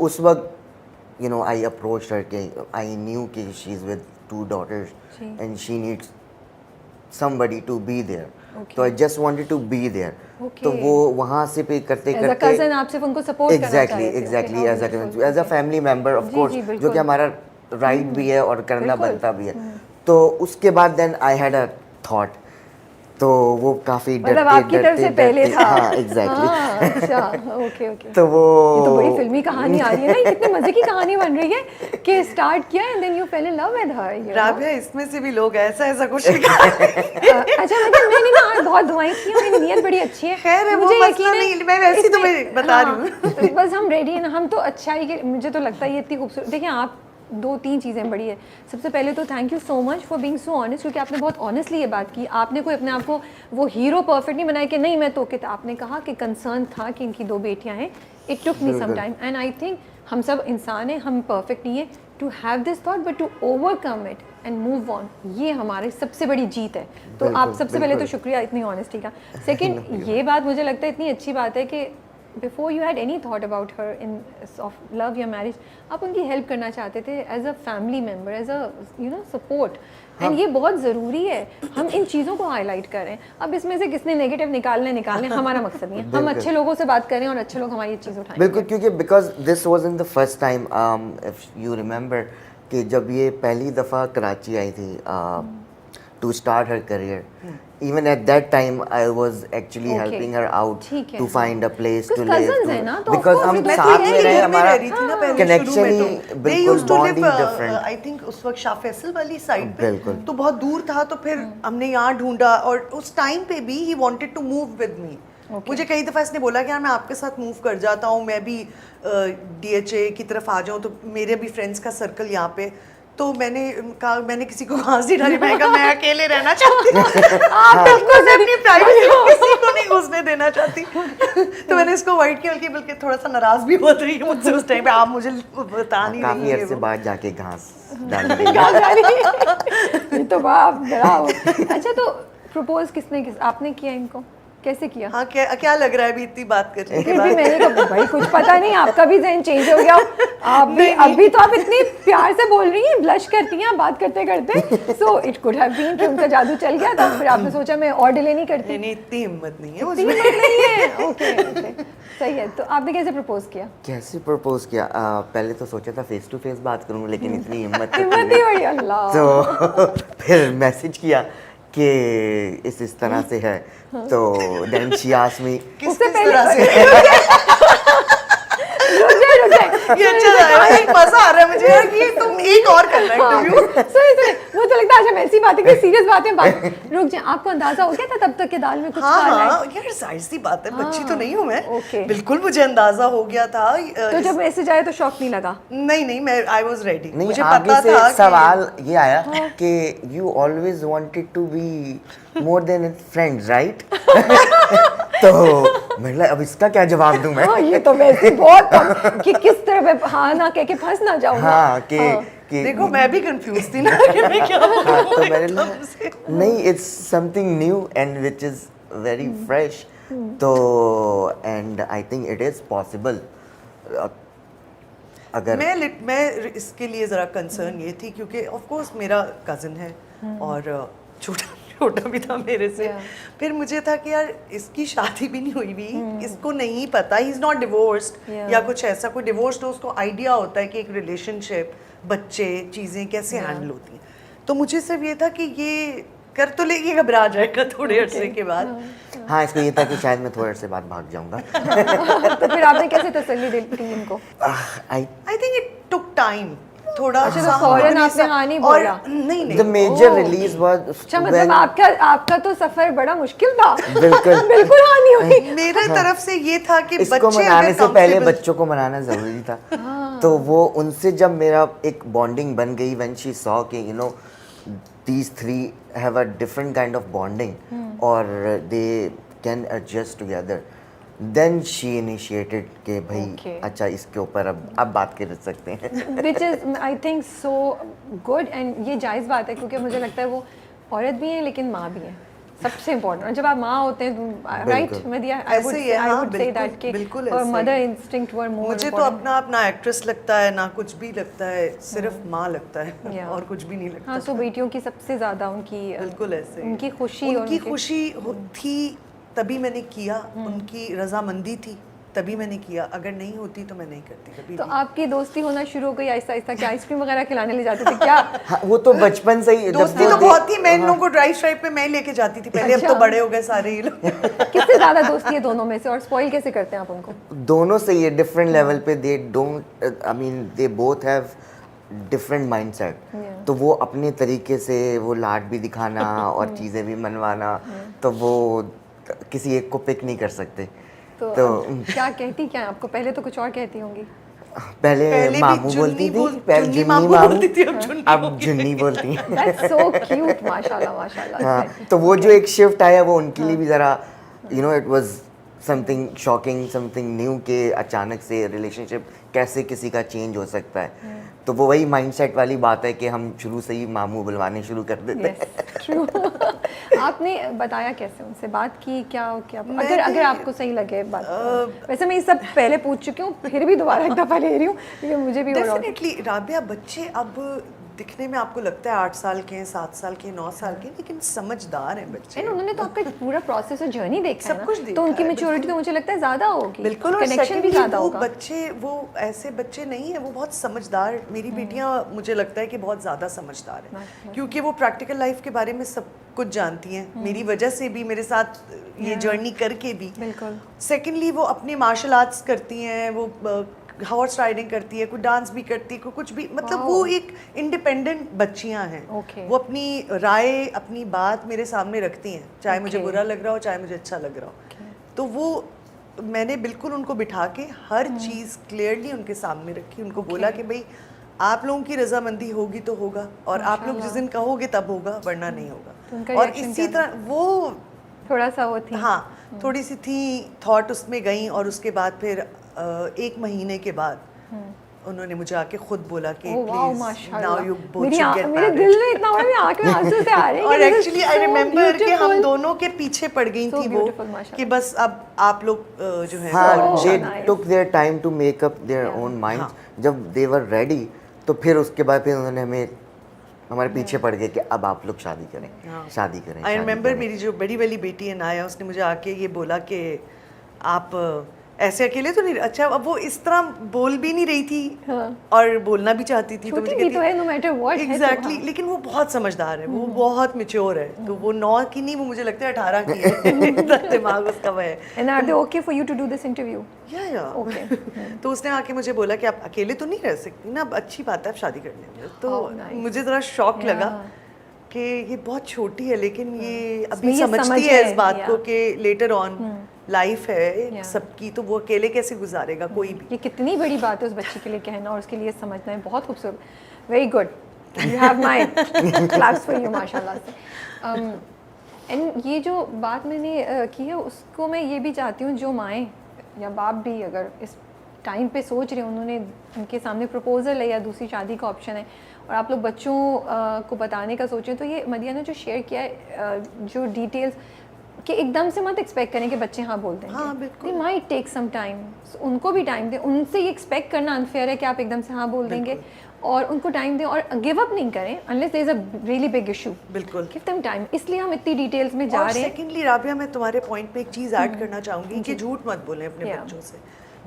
उस वक्त आई अप्रोच्ड हर के आई न्यू कि she is with 2 daughters and she needs somebody to be there. तो I just wanted to be there. तो वो वहाँ से पे करते As a करते cousin आप सिर्फ उनको support करना चाह रहे थे. exactly as a family member of course, जो कि हमारा right भी है और करना बनता भी है. तो उसके बाद then I had a thought. तो वो काफी मतलब आपकी तरफ से पहले था. हाँ एग्जैक्टली. अच्छा ओके ओके. तो वो ये तो बड़ी फिल्मी कहानी आ रही है ना, ये कितने मजे की कहानी बन रही है कि स्टार्ट किया and then you fell in love with her. Rabia इसमें से भी लोग ऐसा कुछ अच्छा मतलब मैंने ना बहुत दुआएं की, मेरी नीयत बड़ी अच्छी है. खैर है, वो मसला नहीं, मैं वैसे ही तुम्हें बता रही हूँ. बस हम रेडी हैं ना, हम तो अच्छा ही कि मुझे तो लगता है ये इतनी खूबसूरत. देखिए आप 2-3 चीज़ें बड़ी है. सबसे पहले तो thank you so much for being so honest, क्योंकि आपने बहुत ऑनेस्टली ये बात की. आपने कोई अपने आप को वो हीरो परफेक्ट नहीं बनाया कि नहीं मैं तो कहता. आपने कहा कि कंसर्न था कि इनकी 2 बेटियां हैं. It took me some time and I think हम सब इंसान हैं, हम परफेक्ट नहीं है. To have this thought but to overcome it and move on, ये हमारी सबसे बड़ी जीत है. तो आप सबसे पहले तो शुक्रिया इतनी ऑनेस्टी का. सेकेंड ये बात मुझे लगता है इतनी अच्छी बात है कि before you had any thought about her in of love या मैरिज, आप उनकी हेल्प करना चाहते थे as a family member, as a support. And ये बहुत ज़रूरी है हम इन चीज़ों को हाईलाइट करें. अब इसमें से किसने नेगेटिव निकालने हमारा मकसद नहीं है. हम अच्छे लोगों से बात करें और अच्छे लोग हमारी चीज़ उठाएं. बिल्कुल, क्योंकि because this was in the first time if you remember कि जब ये पहली दफ़ा कराची आई थी to start her career. Even at that time, I was actually helping her out to find a place to live. Because हम साथ में रहे, हमारा connection ही बिल्कुल bond he different. I think उस वक्त शाह फैसल वाली साइड पे तो बहुत दूर था, तो फिर हमने यहाँ ढूंढा. और उस टाइम पे भी he wanted to move with me. मुझे कई दफ़ा इसने बोला कि यार मैं आपके साथ मूव कर जाता हूँ, मैं भी DHA की तरफ आ जाऊँ, तो मेरे भी फ्रेंड्स का सर्कल यहाँ पे. तो मैंने कहा, मैंने किसी को घास नहीं डाली, मैं कहा मैं अकेले रहना चाहती हूँ. अपनी प्राइवेसी किसी को नहीं घुसने देना चाहती. तो मैंने इसको अवॉइड किया, बल्कि थोड़ा सा नाराज भी होती रही मुझसे उस टाइम पे. आप मुझे बता नहीं रही काफी अरसे बाद जाके घास डाली. तो बाप बड़ा. अच्छा तो प्रपोज आपने किया इनको, कैसे किया? हाँ, क्या लग रहा है अभी इतनी बात करने के बाद? मैंने कहा भाई कुछ पता नहीं, आपका भी ज़हन चेंज हो गया. आप भी अभी तो आप इतनी प्यार से बोल रही हैं, ब्लश करती हैं बात करते करते. So it could have been कि उनका जादू चल गया था, फिर आपने सोचा मैं और डिले नहीं करती. नहीं, इतनी हिम्मत नहीं है उसमें. नहीं है. ओके सही है. तो आपने कैसे प्रपोज किया? कैसे प्रपोज किया? पहले तो सोचा था फेस टू फेस बात करूँ, लेकिन इतनी हिम्मत नहीं हुई. अल्लाह. तो फिर मैसेज किया कि इस तरह से है. तो देन शी आस्क्ड मी किस तरह से. ये अच्छा है, मजा आ रहा है मुझे यार कि तुम एक और करना इंटरव्यू. सुनिए वो तो लगता है अच्छा वैसी बातें कि सीरियस बातें बात. रुक जाए, आपको अंदाजा हो गया था तब तक के दाल में कुछ काला है? हाँ यार, जाहिर सी बात है, बच्ची तो नहीं हूँ मैं. बिल्कुल मुझे अंदाजा हो गया था. तो जब मैसेज आया तो शॉक नहीं लगा? नहीं, मैं आई वाज रेडी. मुझे पता था. सवाल ये आया कि you always wanted to be more than friends, right? तो मैं अब इसका क्या जवाब दूं मैं? ये तो वैसे बहुत कि किस तरह हाँ ना कह के फंस ना जाऊं. हाँ कि देखो मैं भी कंफ्यूज थी ना कि मैं क्या बोलूं. नहीं, it's something new and which is very fresh. तो and I think it is possible. अगर मैं इसके लिए ज़रा कंसर्न ये थी क्योंकि ऑफ कोर्स मेरा कज़न है और छोटा भी था मेरे से. फिर मुझे था कि यार इसकी शादी भी नहीं हुई भी, इसको नहीं पता, ही इज़ नॉट डिवोर्स्ड या कुछ ऐसा. कोई डिवोर्स्ड हो उसको आइडिया होता है कि एक रिलेशनशिप, बच्चे, चीज़ें कैसे हैंडल होती हैं. तो मुझे सिर्फ ये था कि ये कर तो ले, ये घबरा जाएगा थोड़े अरसे के बाद. हाँ, इसको ये था कि शायद मैं थोड़े अरसे बाद भाग जाऊंगा. तो फिर आपने कैसे तसल्ली दी इनको? आई थिंक इट टुक टाइम. थोड़ा अच्छा, फौरन आपने हाँ नहीं बोला? नहीं. The major release was. अच्छा, मतलब आपका तो सफर बड़ा मुश्किल था. बिल्कुल बिल्कुल हाँ नहीं हुई. मेरे तरफ से ये था कि इसको मनाने से पहले बच्चों को मनाना जरूरी था. तो वो उनसे जब मेरा एक बॉन्डिंग बन गई, when she saw कि you know these three have a different kind of bonding or they can adjust together. Then she initiated कि भाई अच्छा इसके ऊपर अब बात कर सकते हैं. Which is I think so good and ये जायज़ बात है क्योंकि मुझे लगता है वो औरत भी है लेकिन माँ भी है. सबसे इम्पोर्टेंट। और जब आप माँ होते हैं, राइट मदिया, आई वुड ऐसे ही है, हाँ, से दैट कि बिल्कुल और ऐसे ही। मदर इंस्टिंक्ट वर मोर। मुझे तो अपना आप ना एक्ट्रेस लगता है ना कुछ भी लगता है, सिर्फ माँ लगता है Yeah. और कुछ भी नहीं लगता। हाँ, सो बेटियों की सबसे ज़्यादा उनकी बिल्कुल ऐसे ही। उनकी खुशी और उनकी खुशी थी तभी मैंने किया, उनकी रजामंदी थी तभी मैंने किया, अगर नहीं होती तो मैं नहीं करती कभी तो भी। आपकी दोस्ती होना शुरू हो गई आहिस्ता आहिस्ता, क्या आइसक्रीम वगैरह खिलाने ले जाते थे क्या? हाँ, वो तो बचपन से ही जब दोस्ती वो तो दे- बहुत थी, मैं इन लोगों को ड्राइव श्राइव पे मैं ही लेके जाती थी पहले, अब अच्छा। तो बड़े हो गए सारे ये लोग। किससे ज़्यादा दोस्ती है दोनों में से, और स्पॉइल कैसे करते हैं आप उनको? दोनों से ये डिफरेंट लेवल पे, they don't, I mean they both have different mindset. Yeah. तो वो अपने तरीके से वो लाड भी दिखाना और चीज़ें भी मनवाना, तो वो किसी एक को पिक नहीं कर सकते। तो अब क्या कहती क्या है आपको? पहले तो कुछ और कहती होंगी। पहले पहले भी मामू जुन्नी बोलती थी, जुन्नी जुन्नी मामू मामू, बोलती थी, अब जुन्नी अब जुन्नी बोलती हैं। दैट्स सो क्यूट, माशाल्लाह माशाल्लाह। हाँ, तो वो जो एक शिफ्ट आया वो उनके लिए भी ज़रा, you know, it was something shocking, something new, के अचानक से रिलेशनशिप कैसे किसी का चेंज हो सकता है। तो वो वही माइंडसेट वाली बात है कि हम शुरू से ही मामू बुलवाने शुरू कर देते हैं। Yes, true. आपने बताया कैसे उनसे बात की, क्या क्या अगर मैंने- अगर आपको सही लगे बात? वैसे मैं ये सब पहले पूछ चुकी हूँ, फिर भी दोबारा एक दफ़ा ले रही हूँ क्योंकि मुझे भी हो रहा है। डेफिनेटली राबिया, बच्चे अब दिखने में आपको लगता है 8 साल के हैं, 7 साल के, 9 साल के, लेकिन समझदार हैं बच्चे। नहीं, उन्होंने तो आपका पूरा प्रोसेस और जर्नी देखा है सब ना, कुछ तो देखा उनकी है, मैच्योरिटी तो मुझे लगता है ज़्यादा होगी, बिल्कुल। और कनेक्शन भी secondly, ज़्यादा वो होगा। बच्चे वो ऐसे बच्चे नहीं है, वो बहुत समझदार, मेरी बेटियां मुझे लगता है कि बहुत ज़्यादा समझदार हैं, क्योंकि वो प्रैक्टिकल लाइफ के बारे में सब कुछ जानती हैं, मेरी वजह से भी, मेरे साथ ये जर्नी करके भी। बिल्कुल। सेकेंडली वो अपने मार्शल आर्ट्स करती हैं, वो हॉर्स राइडिंग करती है, कोई डांस भी करती है, कोई कुछ भी, मतलब वो एक इंडिपेंडेंट बच्चियां हैं। Okay. वो अपनी राय, अपनी बात मेरे सामने रखती हैं, चाहे मुझे Okay. बुरा लग रहा हो, चाहे मुझे अच्छा लग रहा हो। तो वो मैंने बिल्कुल उनको बिठा के हर चीज़ क्लियरली उनके सामने रखी, उनको बोला कि भाई आप लोगों की रजामंदी होगी तो होगा, और आप लोग जिस दिन कहोगे तब होगा, वरना नहीं तो उनका होगा। और reaction इसी क्या तरह वो थोड़ा सा वो थी। हाँ, थोड़ी सी थी, थॉट उसमें गई, और उसके बाद फिर 1 महीने के बाद उन्होंने मुझे आके खुद बोला कि ओह वाओ, प्लीज माशाल्लाह। नाउ यू बोथ मेरी शुड गेट मेरे मैरिड। दिल में इतना बड़ा, मेरी आंख में आंसू से आ रहे हैं और कि this is actually I so remember कि हम beautiful. दोनों के पीछे पड़ गई So थी वो, beautiful, माशाल्लाह। कि बस अब आप लोग जो है हाँ, Oh, they nice. took their time to make up their own minds. जब they were ready, तो फिर उसके बाद फिर उन्होंने हमारे पीछे पड़ गए कि अब आप लोग शादी करें, शादी करें। आई शादी रिमेम्बर करें। मेरी जो बड़ी वाली बेटी है नाया, उसने मुझे आके ये बोला कि आप ऐसे अकेले तो नहीं, अच्छा अब वो इस तरह बोल भी नहीं रही थी और बोलना भी चाहती थी, छोटी भी तो है, no matter what है तो, एग्जैक्टली, हाँ। लेकिन वो बहुत समझदार है, वो बहुत मेच्योर है, तो वो 9 की नहीं, वो मुझे लगता है 18 की है। इतना दिमाग उसका वो है। And are they okay for you to do this interview? या Okay. तो उसने आके मुझे बोला कि आप अकेले तो नहीं रह सकती ना, अब अच्छी बात है आप शादी कर लेंगे। तो Oh, nice. मुझे ज़रा शौक लगा Yeah. कि ये बहुत छोटी है, लेकिन ये इसमें अभी ये समझती समझ है है, इस बात को yeah. कि लेटर ऑन लाइफ है Yeah. सबकी, तो वो अकेले कैसे गुजारेगा कोई भी। ये कितनी बड़ी बात है उस बच्ची के लिए कहना और उसके लिए समझना है, बहुत खूबसूरत, very good, you have my claps for you माशाल्लाह से। एंड ये जो बात मैंने की है, उसको मैं ये भी चाहती हूँ, जो माएँ या बाप भी अगर इस टाइम पे सोच रहे हैं, उन्होंने उनके सामने प्रपोजल है या दूसरी शादी का ऑप्शन है, और आप लोग बच्चों को बताने का सोचें, तो ये मदिया ने जो शेयर किया है, जो डिटेल्स, कि एकदम से मत एक्सपेक्ट करें कि बच्चे हाँ बोल देंगे। हाँ, बिल्कुल। They might take some time. उनको भी टाइम दें, उनसे ये एक्सपेक्ट करना अनफेयर है कि आप एकदम से हाँ बोल देंगे, और उनको टाइम दें और गिव अप नहीं करें unless there is a really big issue. बिल्कुल। Give them time. इसलिए हम इतनी डिटेल्स में जा और रहे हैं। सेकेंडली राबिया, मैं तुम्हारे पॉइंट पे एक चीज़ ऐड करना चाहूँगी कि झूठ मत बोलें अपने Yeah. बच्चों से।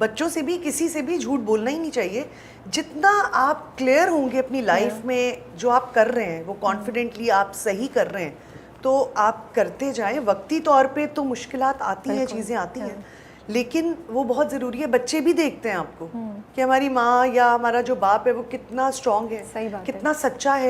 बच्चों से भी, किसी से भी झूठ बोलना ही नहीं चाहिए। जितना आप क्लियर होंगे अपनी लाइफ में, जो आप कर रहे हैं वो कॉन्फिडेंटली आप सही कर रहे हैं, तो आप करते जाएं। वक्ती तौर पे तो मुश्किलात आती हैं, चीज़ें आती हैं, लेकिन वो बहुत ज़रूरी है। बच्चे भी देखते हैं आपको कि हमारी माँ या हमारा जो बाप है वो कितना स्ट्रांग है, सही बात है। कितना सच्चा है।